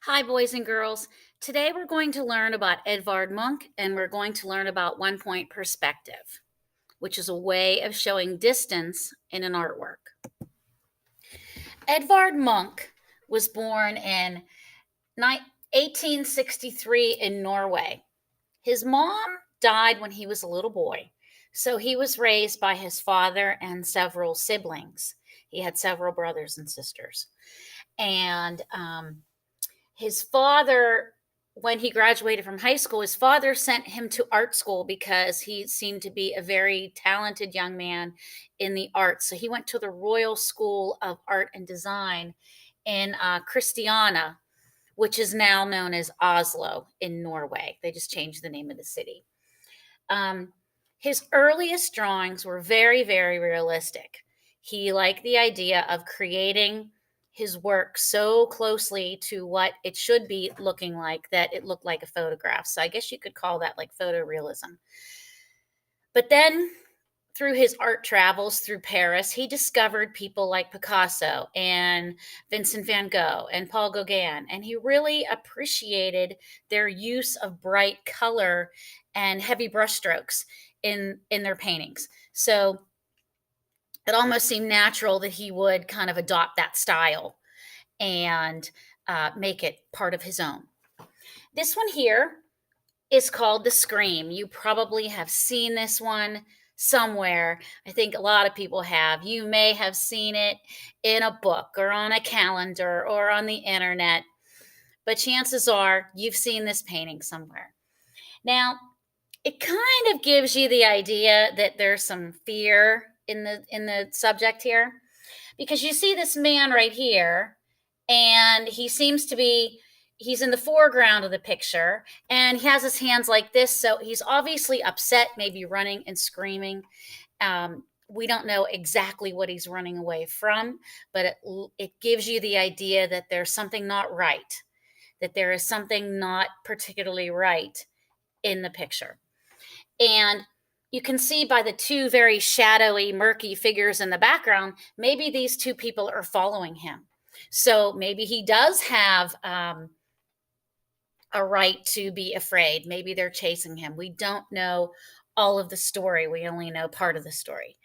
Hi, boys and girls. Today we're going to learn about Edvard Munch and we're going to learn about one point perspective, which is a way of showing distance in an artwork. Edvard Munch was born in 1863 in Norway. His mom died when he was a little boy, so he was raised by his father and several siblings. He had several brothers and sisters. And his father, when he graduated from high school, his father sent him to art school because he seemed to be a very talented young man in the arts. So he went to the Royal School of Art and Design in Christiania, which is now known as Oslo in Norway. They just changed the name of the city. His earliest drawings were very, very realistic. He liked the idea of creating his work so closely to what it should be looking like that it looked like a photograph. So I guess you could call that like photorealism. But then through his art travels through Paris, he discovered people like Picasso and Vincent van Gogh and Paul Gauguin, and he really appreciated their use of bright color and heavy brushstrokes in their paintings. So it almost seemed natural that he would kind of adopt that style and make it part of his own. This one here is called The Scream. You probably have seen this one somewhere. I think a lot of people have. You may have seen it in a book or on a calendar or on the internet, but chances are you've seen this painting somewhere. Now, it kind of gives you the idea that there's some fear in the subject here, because you see this man right here, and he seems to be he's in the foreground of the picture, and he has his hands like this, so he's obviously upset, maybe running and screaming. We don't know exactly what he's running away from, but it gives you the idea that there's something not right, that there is something not particularly right in the picture. And you can see by the two very shadowy, murky figures in the background, maybe these two people are following him. So maybe he does have a right to be afraid. Maybe they're chasing him. We don't know all of the story. We only know part of the story.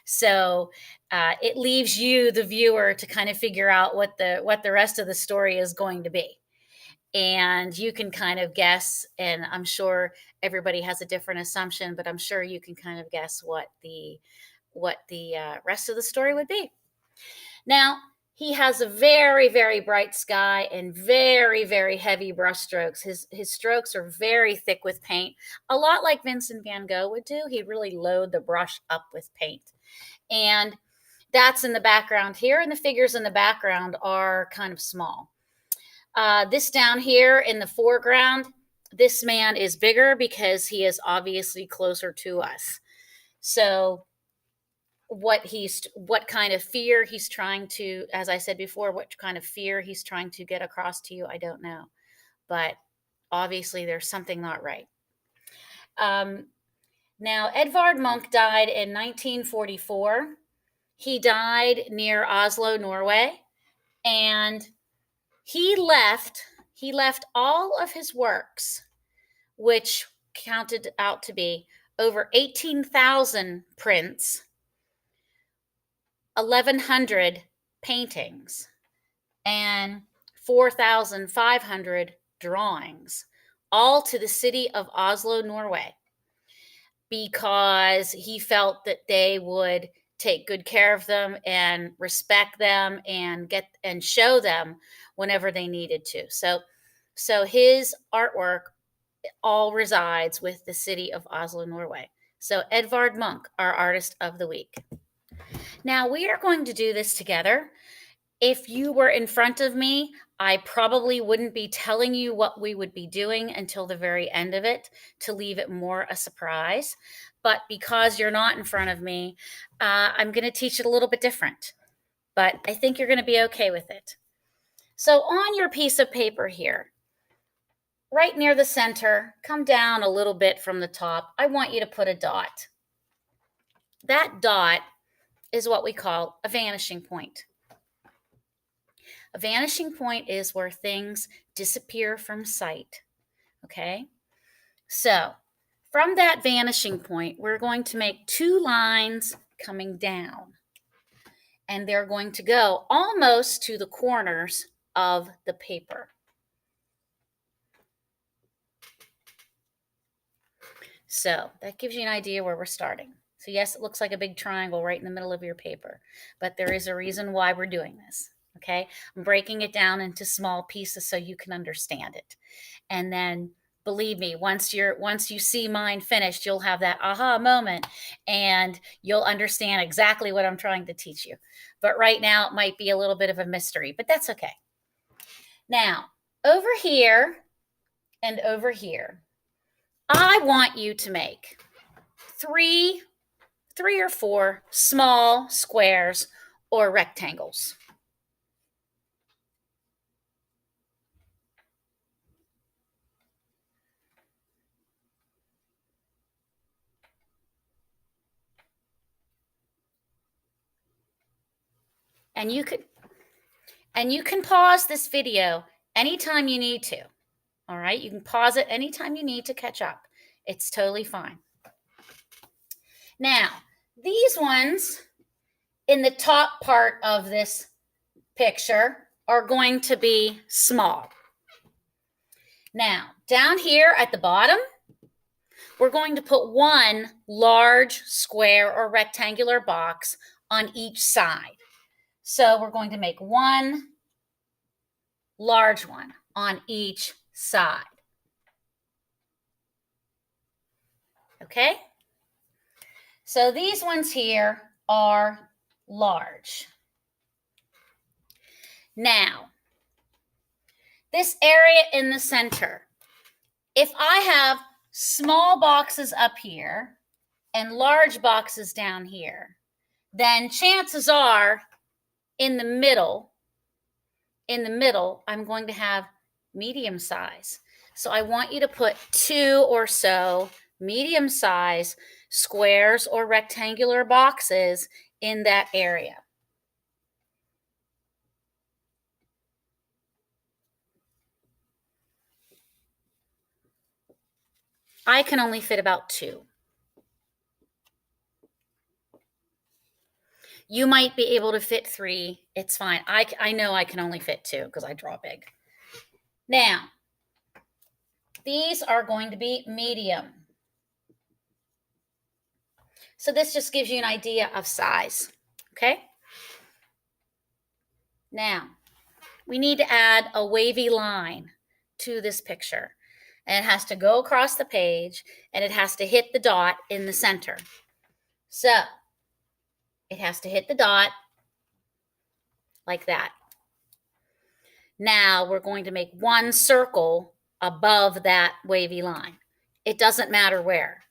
So it leaves you, the viewer, to kind of figure out what the rest of the story is going to be. And you can kind of guess, and I'm sure everybody has a different assumption, but I'm sure you can kind of guess what the rest of the story would be. Now, he has a very, very bright sky and very, very heavy brush strokes. His strokes are very thick with paint, a lot like Vincent van Gogh would do. He'd really load the brush up with paint. And that's in the background here, and the figures in the background are kind of small. This down here in the foreground, this man is bigger because he is obviously closer to us. So what kind of fear he's trying to, as I said before, what kind of fear he's trying to get across to you, I don't know. But obviously there's something not right. Now, Edvard Munch died in 1944. He died near Oslo, Norway, and he left all of his works, which counted out to be over 18,000 prints, 1,100 paintings, and 4,500 drawings, all to the city of Oslo, Norway, because he felt that they would take good care of them and respect them and show them whenever they needed to. So his artwork all resides with the city of Oslo, Norway. So Edvard Munch, our artist of the week. Now we are going to do this together. If you were in front of me, I probably wouldn't be telling you what we would be doing until the very end of it to leave it more a surprise. But because you're not in front of me, I'm going to teach it a little bit different. But I think you're going to be okay with it. So on your piece of paper here, right near the center, come down a little bit from the top, I want you to put a dot. That dot is what we call a vanishing point. A vanishing point is where things disappear from sight, okay? So from that vanishing point, we're going to make 2 lines coming down. And they're going to go almost to the corners of the paper. So that gives you an idea where we're starting. So yes, it looks like a big triangle right in the middle of your paper, but there is a reason why we're doing this, okay? I'm breaking it down into small pieces so you can understand it. And then believe me, once you see mine finished, you'll have that aha moment and you'll understand exactly what I'm trying to teach you. But right now it might be a little bit of a mystery, but that's okay. Now, over here and over here, I want you to make three or four small squares or rectangles. And you can pause this video anytime you need to. All right, you can pause it anytime you need to catch up. It's totally fine. Now, these ones in the top part of this picture are going to be small. Now, down here at the bottom, we're going to put one large square or rectangular box on each side. So we're going to make one large one on each side. Okay? So these ones here are large. Now, this area in the center, if I have small boxes up here and large boxes down here, then chances are in the middle, I'm going to have medium size. So I want you to put 2 or so medium size squares or rectangular boxes in that area. I can only fit about 2. You might be able to fit 3. It's fine. I know I can only fit 2 because I draw big. Now, these are going to be medium. So this just gives you an idea of size, okay? Now, we need to add a wavy line to this picture. And it has to go across the page, and it has to hit the dot in the center. So, it has to hit the dot like that. Now, we're going to make one circle above that wavy line. It doesn't matter where.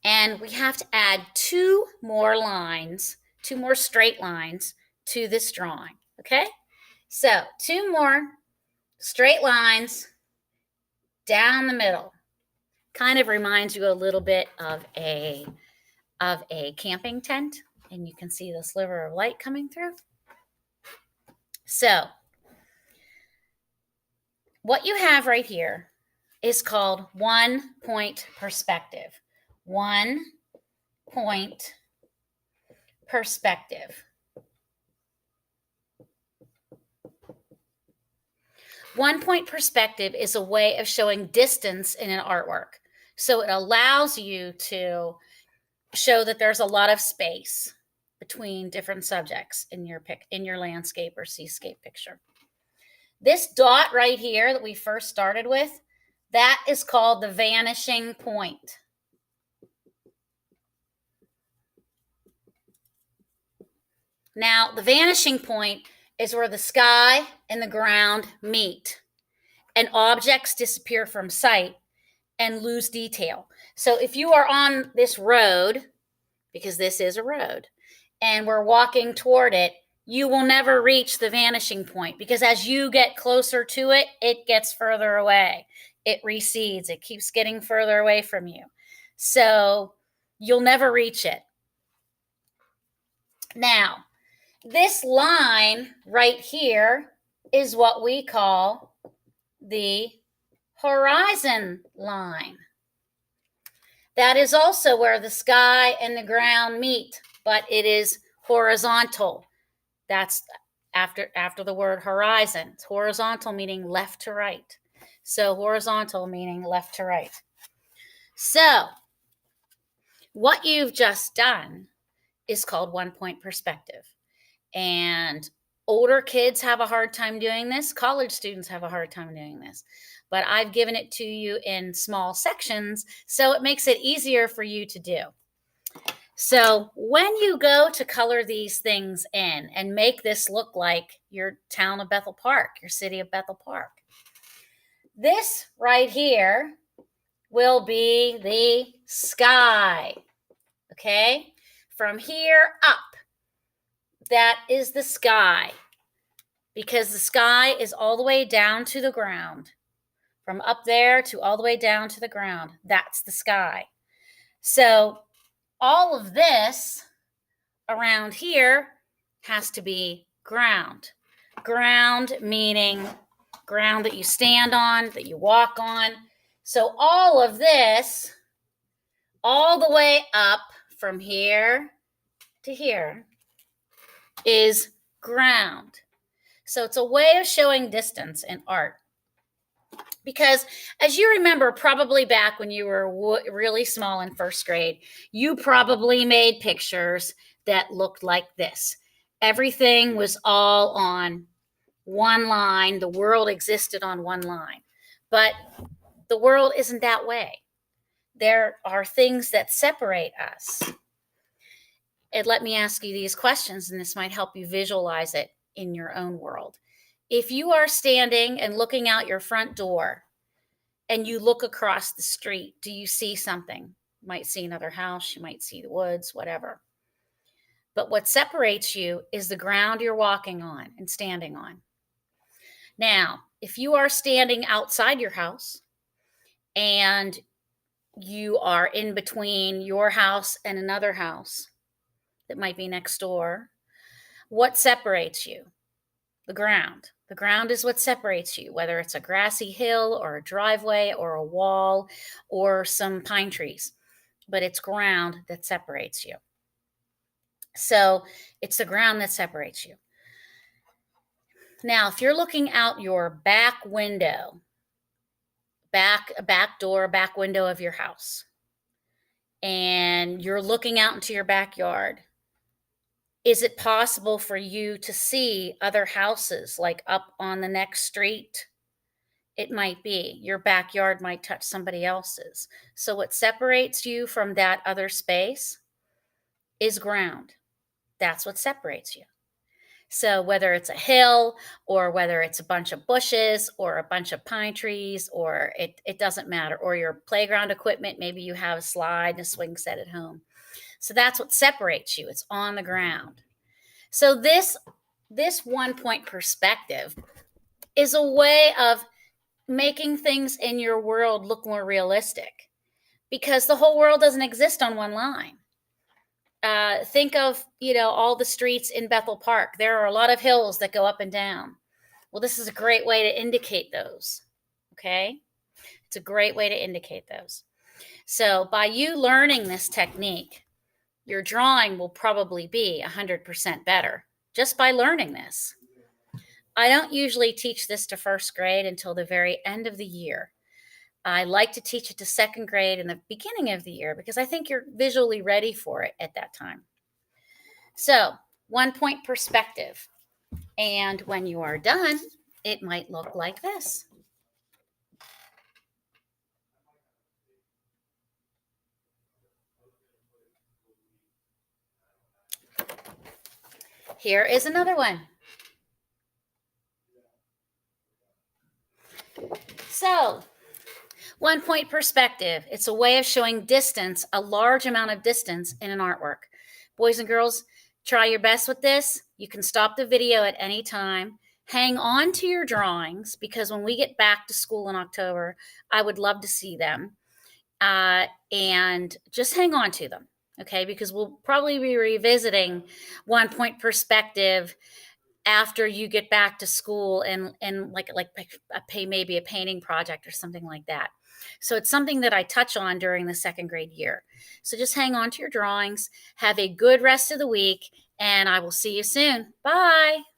And we have to add 2 more lines, 2 more straight lines to this drawing, okay? So 2 more straight lines down the middle. Kind of reminds you a little bit of a camping tent, and you can see the sliver of light coming through. So what you have right here is called 1-point perspective. 1-point perspective. 1-point perspective is a way of showing distance in an artwork. So it allows you to show that there's a lot of space between different subjects in your landscape or seascape picture. This dot right here that we first started with, that is called the vanishing point. Now, the vanishing point is where the sky and the ground meet, and objects disappear from sight and lose detail. So if you are on this road, because this is a road, and we're walking toward it, you will never reach the vanishing point, because as you get closer to it, it gets further away. It recedes. It keeps getting further away from you. So you'll never reach it. Now, this line right here is what we call the horizon line. That is also where the sky and the ground meet, but it is horizontal. That's after the word horizon. It's horizontal meaning left to right. So horizontal meaning left to right. So what you've just done is called 1-point perspective. And older kids have a hard time doing this. College students have a hard time doing this. But I've given it to you in small sections, so it makes it easier for you to do. So when you go to color these things in and make this look like your town of Bethel Park, your city of Bethel Park, this right here will be the sky. Okay? From here up, that is the sky, because the sky is all the way down to the ground. From up there to all the way down to the ground, that's the sky. So all of this around here has to be ground. Ground meaning ground that you stand on, that you walk on. So all of this, all the way up from here to here, is ground. So it's a way of showing distance in art. Because as you remember, probably back when you were really small in first grade, you probably made pictures that looked like this. Everything was all on one line. The world existed on one line. But the world isn't that way. There are things that separate us. And let me ask you these questions, and this might help you visualize it in your own world. If you are standing and looking out your front door and you look across the street, do you see something? You might see another house, you might see the woods, whatever. But what separates you is the ground you're walking on and standing on. Now, if you are standing outside your house and you are in between your house and another house that might be next door, what separates you? The ground. The ground is what separates you, whether it's a grassy hill or a driveway or a wall or some pine trees. But it's ground that separates you. So it's the ground that separates you. Now, if you're looking out your back window, back door, back window of your house, and you're looking out into your backyard, is it possible for you to see other houses like up on the next street? It might be. Your backyard might touch somebody else's. So what separates you from that other space is ground. That's what separates you. So whether it's a hill or whether it's a bunch of bushes or a bunch of pine trees, or it doesn't matter, or your playground equipment, maybe you have a slide and a swing set at home. So that's what separates you. It's on the ground. So this 1-point perspective is a way of making things in your world look more realistic, because the whole world doesn't exist on one line. Think of, all the streets in Bethel Park. There are a lot of hills that go up and down. Well, this is a great way to indicate those. Okay? It's a great way to indicate those. So by you learning this technique, your drawing will probably be 100% better just by learning this. I don't usually teach this to first grade until the very end of the year. I like to teach it to second grade in the beginning of the year because I think you're visually ready for it at that time. So, 1-point perspective. And when you are done, it might look like this. Here is another one. So, 1-point perspective. It's a way of showing distance, a large amount of distance in an artwork. Boys and girls, try your best with this. You can stop the video at any time. Hang on to your drawings, because when we get back to school in October, I would love to see them. And just hang on to them. Okay, because we'll probably be revisiting 1 point perspective after you get back to school and like pay maybe a painting project or something like that. So it's something that I touch on during the second grade year. So just hang on to your drawings. Have a good rest of the week, and I will see you soon. Bye.